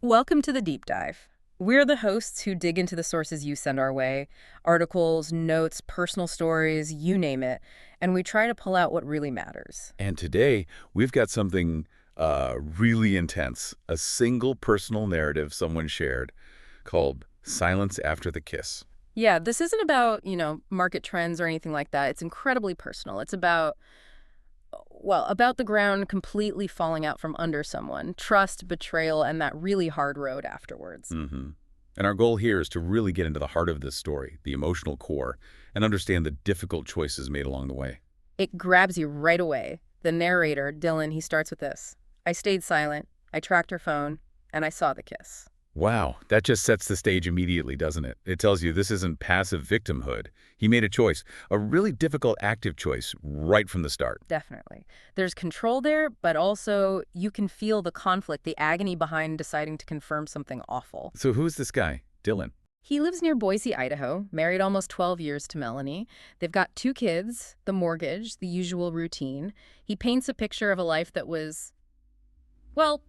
Welcome to the deep dive. We're the hosts who dig into the sources you send our way, articles, notes, personal stories, you name it, and we try to pull out what really matters. And today, we've got something really intense, a single personal narrative someone shared called Silence After the Kiss. Yeah, this isn't about, market trends or anything like that. It's incredibly personal. It's about, well, about the ground completely falling out from under someone, trust, betrayal, and that really hard road afterwards. hmm And our goal here is to really get into the heart of this story, the emotional core, and understand the difficult choices made along the way. It grabs you right away. The narrator, Dylan, he starts with this. I stayed silent, I tracked her phone, and I saw the kiss. Wow, that just sets the stage immediately, doesn't it? It tells you this isn't passive victimhood. He made a choice, a really difficult active choice, right from the start. Definitely. There's control there, but also you can feel the conflict, the agony behind deciding to confirm something awful. So who's this guy? Dylan. He lives near Boise, Idaho, married almost 12 years to Melanie. They've got two kids, the mortgage, the usual routine. He paints a picture of a life that was, well,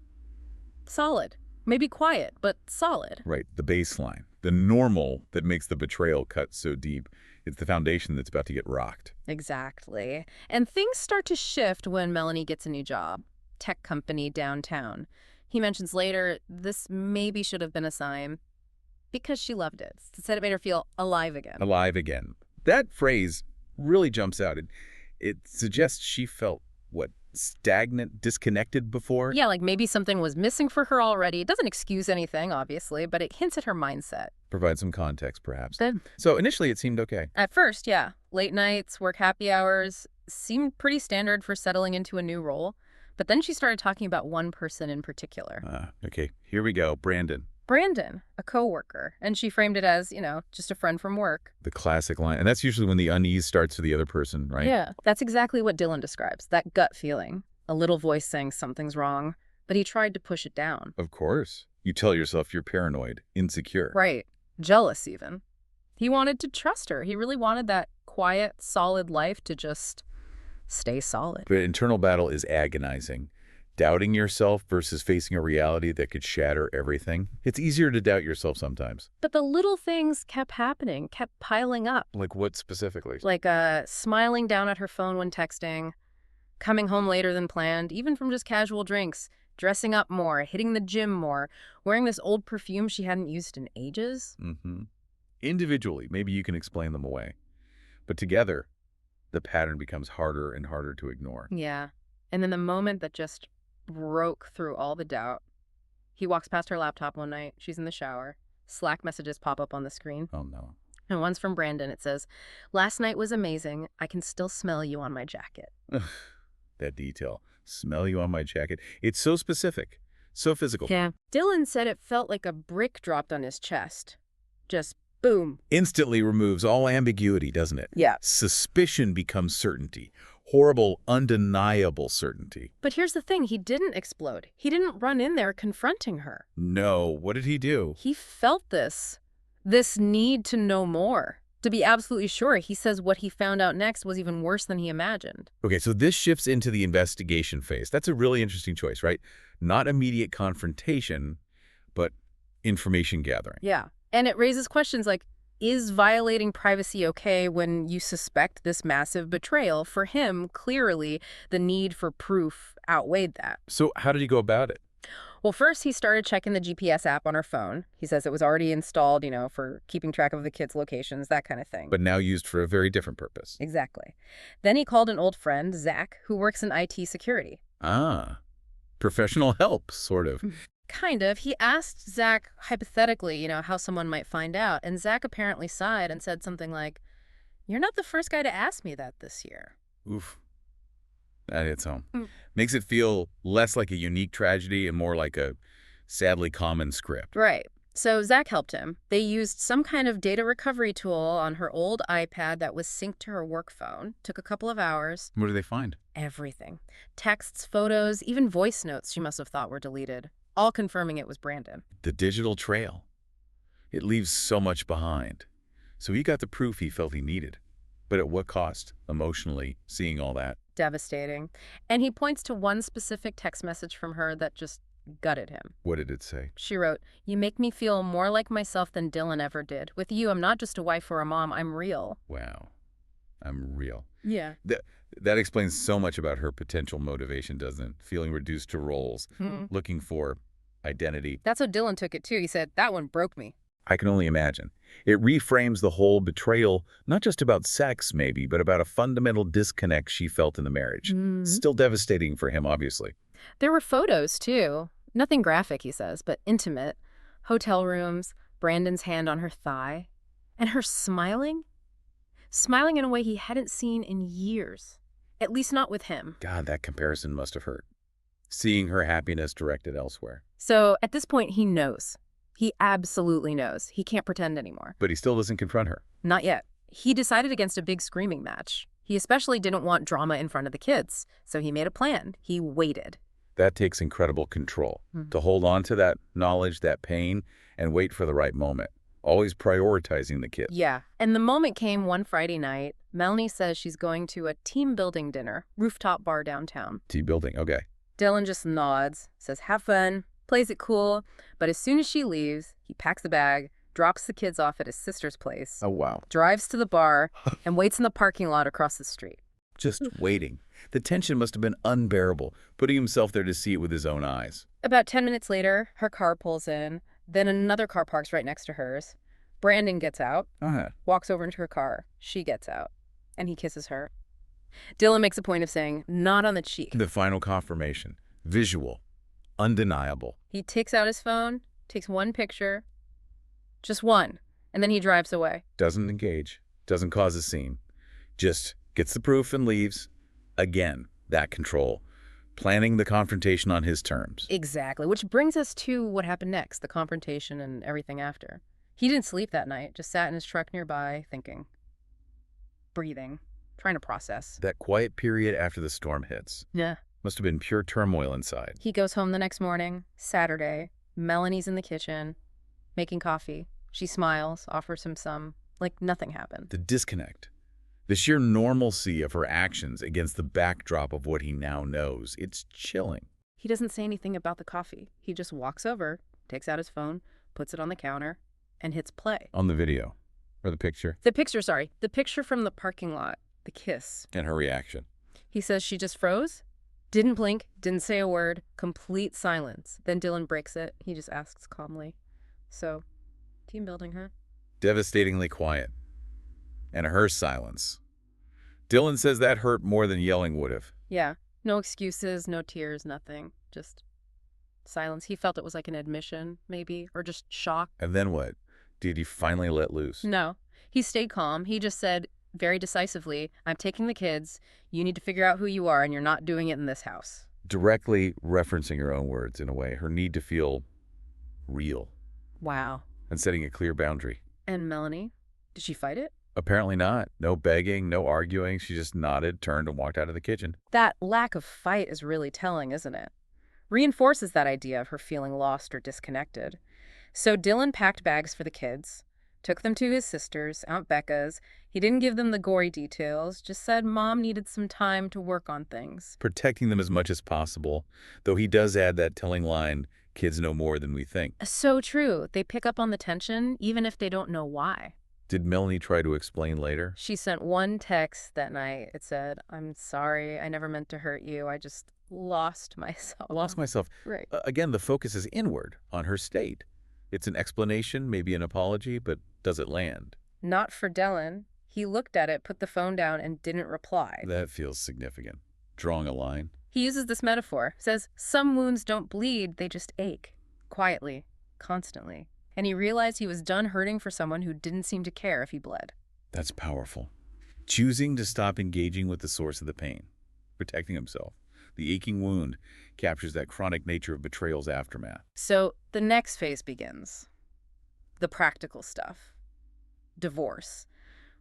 solid. Maybe quiet, but solid. Right, the baseline, the normal that makes the betrayal cut so deep. It's the foundation that's about to get rocked. Exactly. And things start to shift when Melanie gets a new job, tech company downtown. He mentions later this maybe should have been a sign because she loved it. Said it made her feel alive again. Alive again. That phrase really jumps out. It suggests she felt, what, stagnant, disconnected before? Yeah, like maybe something was missing for her already. It doesn't excuse anything, obviously, but it hints at her mindset. Provide some context, perhaps. Good. So initially it seemed okay. At first, yeah. Late nights, work happy hours seemed pretty standard for settling into a new role. But then she started talking about one person in particular. Okay, here we go. Brandon. Brandon, a coworker, and she framed it as, just a friend from work. The classic line. And that's usually when the unease starts for the other person, right? Yeah, that's exactly what Dylan describes, that gut feeling. A little voice saying something's wrong, but he tried to push it down. Of course. You tell yourself you're paranoid, insecure. Right, jealous even. He wanted to trust her. He really wanted that quiet, solid life to just stay solid. But internal battle is agonizing. Doubting yourself versus facing a reality that could shatter everything. It's easier to doubt yourself sometimes. But the little things kept happening, kept piling up. Like what specifically? Like smiling down at her phone when texting, coming home later than planned, even from just casual drinks, dressing up more, hitting the gym more, wearing this old perfume she hadn't used in ages. Individually, maybe you can explain them away. But together, the pattern becomes harder and harder to ignore. Yeah. And then the moment that just broke through all the doubt, he walks past her laptop one night. She's in the shower. Slack messages pop up on the screen. Oh, no. And one's from Brandon. It says, "Last night was amazing. I can still smell you on my jacket." That detail. Smell you on my jacket. It's so specific, so physical. Yeah. Dylan said it felt like a brick dropped on his chest. Just boom. Instantly removes all ambiguity, doesn't it? Yeah. Suspicion becomes certainty. Horrible, undeniable certainty. But here's the thing. He didn't explode. He didn't run in there confronting her. No, what did he do? He felt this need to know more, to be absolutely sure. He says what he found out next was even worse than he imagined. Okay, so this shifts into the investigation phase. That's a really interesting choice, right? Not immediate confrontation, but information gathering. Yeah. And it raises questions like, is violating privacy okay when you suspect this massive betrayal? For him, clearly, the need for proof outweighed that. So how did he go about it? Well, first, he started checking the GPS app on her phone. He says it was already installed, for keeping track of the kids' locations, that kind of thing. But now used for a very different purpose. Exactly. Then he called an old friend, Zach, who works in IT security. Ah, professional help, sort of. Kind of. He asked Zach, hypothetically, how someone might find out. And Zach apparently sighed and said something like, "You're not the first guy to ask me that this year." Oof. That hits home. Makes it feel less like a unique tragedy and more like a sadly common script. Right. So Zach helped him. They used some kind of data recovery tool on her old iPad that was synced to her work phone. Took a couple of hours. What do they find? Everything. Texts, photos, even voice notes she must have thought were deleted. All confirming it was Brandon. The digital trail. It leaves so much behind. So he got the proof he felt he needed. But at what cost, emotionally, seeing all that? Devastating. And he points to one specific text message from her that just gutted him. What did it say? She wrote, "You make me feel more like myself than Dylan ever did. With you, I'm not just a wife or a mom, I'm real." Wow. I'm real. Yeah. That explains so much about her potential motivation, doesn't it? Feeling reduced to roles, looking for identity. That's how Dylan took it, too. He said, "That one broke me." I can only imagine. It reframes the whole betrayal, not just about sex, maybe, but about a fundamental disconnect she felt in the marriage. Still devastating for him, obviously. There were photos, too. Nothing graphic, he says, but intimate. Hotel rooms, Brandon's hand on her thigh, and her smiling. Smiling in a way he hadn't seen in years. At least not with him. God, that comparison must have hurt. Seeing her happiness directed elsewhere. So at this point, he knows. He absolutely knows. He can't pretend anymore. But he still doesn't confront her. Not yet. He decided against a big screaming match. He especially didn't want drama in front of the kids, so he made a plan. He waited. That takes incredible control. To hold on to that knowledge, that pain, and wait for the right moment. Always prioritizing the kids. Yeah. And the moment came one Friday night. Melanie says she's going to a team building dinner, rooftop bar downtown. Team building, okay. Dylan just nods, says have fun, plays it cool. But as soon as she leaves, he packs the bag, drops the kids off at his sister's place, Oh, wow. drives to the bar, and waits in the parking lot across the street. Just waiting. The tension must have been unbearable, putting himself there to see it with his own eyes. About 10 minutes later, her car pulls in. Then another car parks right next to hers. Brandon gets out, walks over into her car. She gets out, and he kisses her. Dylan makes a point of saying, "Not on the cheek." The final confirmation. Visual. Undeniable. He takes out his phone, takes one picture, just one, and then he drives away. Doesn't engage. Doesn't cause a scene. Just gets the proof and leaves. Again, that control. Planning the confrontation on his terms. Exactly, which brings us to what happened next, the confrontation and everything after. He didn't sleep that night, just sat in his truck nearby, thinking, breathing, trying to process. That quiet period after the storm hits. Yeah. Must have been pure turmoil inside. He goes home the next morning, Saturday. Melanie's in the kitchen, making coffee. She smiles, offers him some, like nothing happened. The disconnect. The sheer normalcy of her actions against the backdrop of what he now knows. It's chilling. He doesn't say anything about the coffee. He just walks over, takes out his phone, puts it on the counter, and hits play. On the video. Or the picture. The picture from the parking lot. The kiss. And her reaction. He says she just froze, didn't blink, didn't say a word, complete silence. Then Dylan breaks it. He just asks calmly, "So, team building, huh?" Devastatingly quiet. And her silence. Dylan says that hurt more than yelling would have. Yeah. No excuses, no tears, nothing. Just silence. He felt it was like an admission, maybe, or just shock. And then what? Did he finally let loose? No. He stayed calm. He just said very decisively, "I'm taking the kids. You need to figure out who you are, and you're not doing it in this house." Directly referencing her own words, in a way. Her need to feel real. Wow. And setting a clear boundary. And Melanie? Did she fight it? Apparently not. No begging, no arguing. She just nodded, turned, and walked out of the kitchen. That lack of fight is really telling, isn't it? Reinforces that idea of her feeling lost or disconnected. So Dylan packed bags for the kids, took them to his sister's, Aunt Becca's. He didn't give them the gory details, just said Mom needed some time to work on things. Protecting them as much as possible, though he does add that telling line, "Kids know more than we think." So true. They pick up on the tension, even if they don't know why. Did Melanie try to explain later? She sent one text that night. It said, "I'm sorry. I never meant to hurt you. I just lost myself." Lost myself. Right. Again, the focus is inward, on her state. It's an explanation, maybe an apology, but does it land? Not for Dylan. He looked at it, put the phone down, and didn't reply. That feels significant. Drawing a line. He uses this metaphor. Says, some wounds don't bleed, they just ache. Quietly. Constantly. And he realized he was done hurting for someone who didn't seem to care if he bled. That's powerful. Choosing to stop engaging with the source of the pain. Protecting himself. The aching wound captures that chronic nature of betrayal's aftermath. So the next phase begins. The practical stuff. Divorce.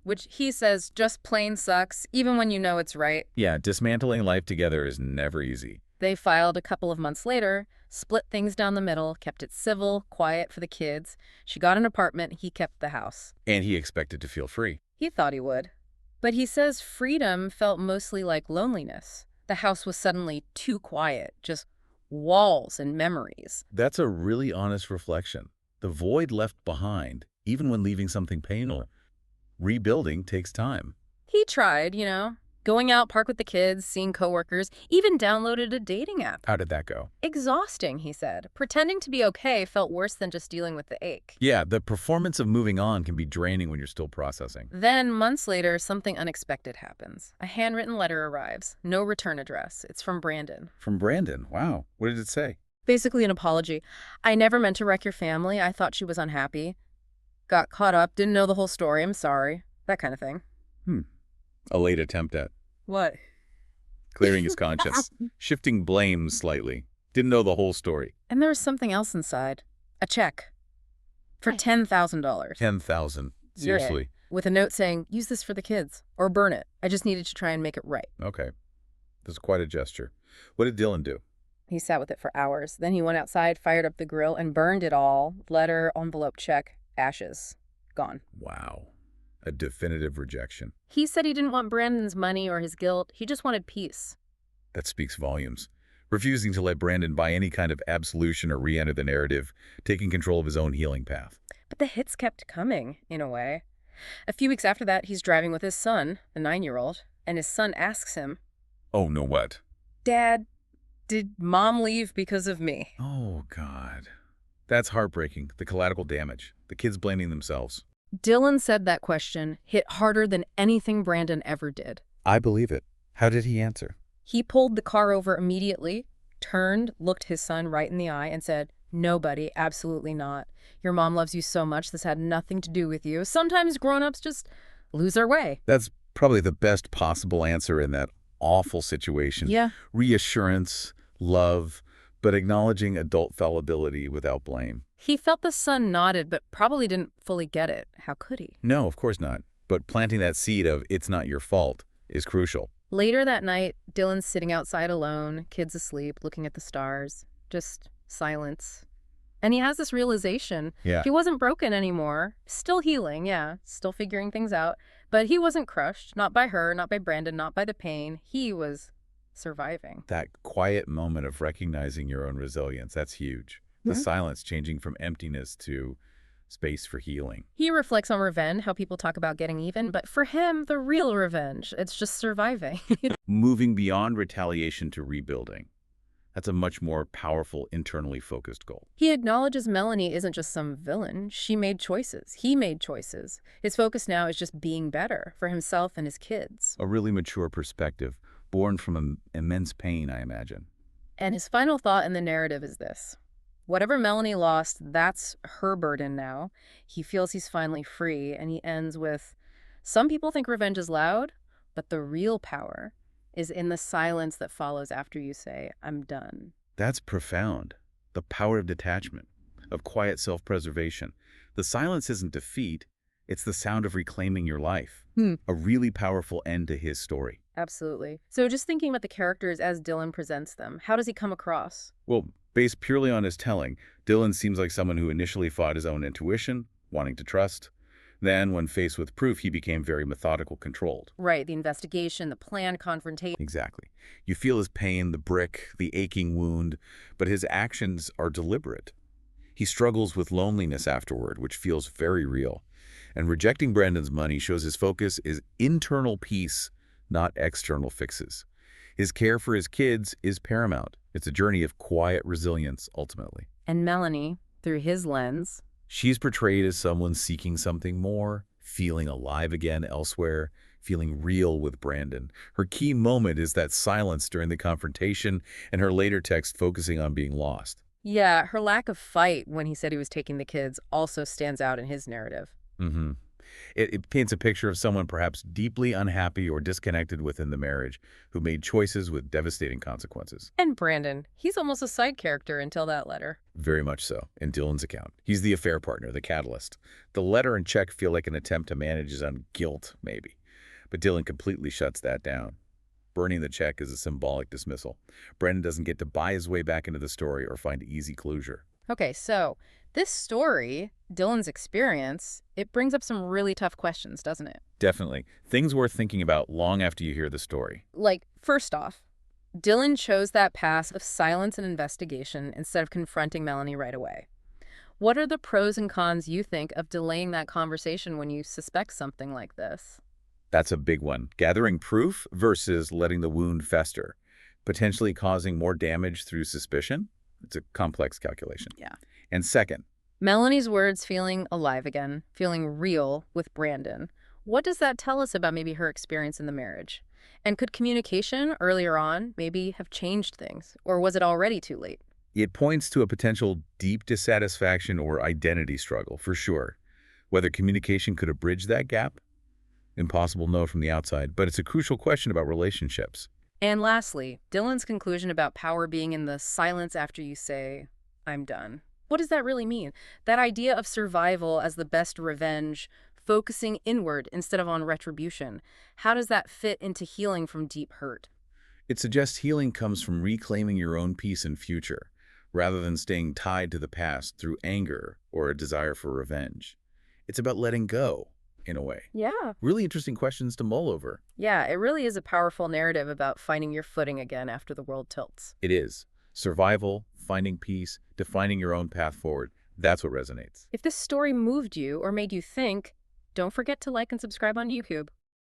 Which he says just plain sucks, even when you know it's right. Yeah, dismantling life together is never easy. They filed a couple of months later, split things down the middle, kept it civil, quiet for the kids. She got an apartment, he kept the house. And he expected to feel free. He thought he would. But he says freedom felt mostly like loneliness. The house was suddenly too quiet, just walls and memories. That's a really honest reflection. The void left behind, even when leaving something painful. Rebuilding takes time. He tried, going out, park with the kids, seeing coworkers, even downloaded a dating app. How did that go? Exhausting, he said. Pretending to be okay felt worse than just dealing with the ache. Yeah, the performance of moving on can be draining when you're still processing. Then, months later, something unexpected happens. A handwritten letter arrives. No return address. It's from Brandon. From Brandon. Wow. What did it say? Basically an apology. I never meant to wreck your family. I thought she was unhappy. Got caught up, didn't know the whole story. I'm sorry. That kind of thing. A late attempt at What? clearing his conscience, shifting blame slightly. Didn't know the whole story. And there was something else inside. A check. For $10,000. 10,000. Seriously. With a note saying, use this for the kids. Or burn it. I just needed to try and make it right. Okay. That's quite a gesture. What did Dylan do? He sat with it for hours. Then he went outside, fired up the grill, and burned it all. Letter, envelope, check, ashes. Gone. Wow. A definitive rejection. He said he didn't want Brandon's money or his guilt. He just wanted peace. That speaks volumes. Refusing to let Brandon buy any kind of absolution or re-enter the narrative, taking control of his own healing path. But the hits kept coming, in a way. A few weeks after that, he's driving with his son, the 9-year-old, and his son asks him, Oh, no what? Dad, did Mom leave because of me? Oh, God. That's heartbreaking. The collateral damage. The kids blaming themselves. Dylan said that question hit harder than anything Brandon ever did. I believe it. How did he answer? He pulled the car over immediately, turned, looked his son right in the eye, and said, No, buddy, absolutely not. Your mom loves you so much, this had nothing to do with you. Sometimes grown-ups just lose their way. That's probably the best possible answer in that awful situation. Yeah. Reassurance, love, but acknowledging adult fallibility without blame. He felt the son nodded, but probably didn't fully get it. How could he? No, of course not. But planting that seed of it's not your fault is crucial. Later that night, Dylan's sitting outside alone, kids asleep, looking at the stars. Just silence. And he has this realization. Yeah. He wasn't broken anymore. Still healing, yeah. Still figuring things out. But he wasn't crushed. Not by her, not by Brandon, not by the pain. He was surviving. That quiet moment of recognizing your own resilience, that's huge. The silence changing from emptiness to space for healing. He reflects on revenge, how people talk about getting even, but for him, the real revenge, it's just surviving. Moving beyond retaliation to rebuilding. That's a much more powerful, internally focused goal. He acknowledges Melanie isn't just some villain. She made choices. He made choices. His focus now is just being better for himself and his kids. A really mature perspective, born from immense pain, I imagine. And his final thought in the narrative is this. Whatever Melanie lost, that's her burden now. He feels he's finally free, and he ends with, some people think revenge is loud, but the real power is in the silence that follows after you say, I'm done. That's profound. The power of detachment, of quiet self-preservation. The silence isn't defeat, it's the sound of reclaiming your life. A really powerful end to his story. Absolutely. So just thinking about the characters as Dylan presents them, how does he come across? Well, based purely on his telling, Dylan seems like someone who initially fought his own intuition, wanting to trust. Then, when faced with proof, he became very methodical, controlled. Right, the investigation, the planned confrontation. Exactly. You feel his pain, the brick, the aching wound, but his actions are deliberate. He struggles with loneliness afterward, which feels very real. And rejecting Brandon's money shows his focus is internal peace, not external fixes. His care for his kids is paramount. It's a journey of quiet resilience, ultimately. And Melanie, through his lens, she's portrayed as someone seeking something more, feeling alive again elsewhere, feeling real with Brandon. Her key moment is that silence during the confrontation, and her later text focusing on being lost. yeah, her lack of fight when he said he was taking the kids also stands out in his narrative. It paints a picture of someone perhaps deeply unhappy or disconnected within the marriage, who made choices with devastating consequences. And Brandon, he's almost a side character until that letter. Very much so, in Dylan's account. He's the affair partner, the catalyst. The letter and check feel like an attempt to manage his own guilt, maybe. But Dylan completely shuts that down. Burning the check is a symbolic dismissal. Brandon doesn't get to buy his way back into the story or find easy closure. Okay, so this story, Dylan's experience, it brings up some really tough questions, doesn't it? Definitely. Things worth thinking about long after you hear the story. Like, first off, Dylan chose that path of silence and investigation instead of confronting Melanie right away. What are the pros and cons you think of delaying that conversation when you suspect something like this? That's a big one. Gathering proof versus letting the wound fester, potentially causing more damage through suspicion. It's a complex calculation. Yeah. And second, Melanie's words feeling alive again, feeling real with Brandon. What does that tell us about maybe her experience in the marriage? And could communication earlier on maybe have changed things? Or was it already too late? it points to a potential deep dissatisfaction or identity struggle, for sure. Whether communication could have bridged that gap? Impossible to know from the outside, but it's a crucial question about relationships. And lastly, Dylan's conclusion about power being in the silence after you say, I'm done. What does that really mean? That idea of survival as the best revenge, focusing inward instead of on retribution. How does that fit into healing from deep hurt? It suggests healing comes from reclaiming your own peace and future, rather than staying tied to the past through anger or a desire for revenge. It's about letting go, in a way. Yeah. Really interesting questions to mull over. Yeah, it really is a powerful narrative about finding your footing again after the world tilts. It is. Survival, finding peace, defining your own path forward. That's what resonates. If this story moved you or made you think, don't forget to like and subscribe on YouTube.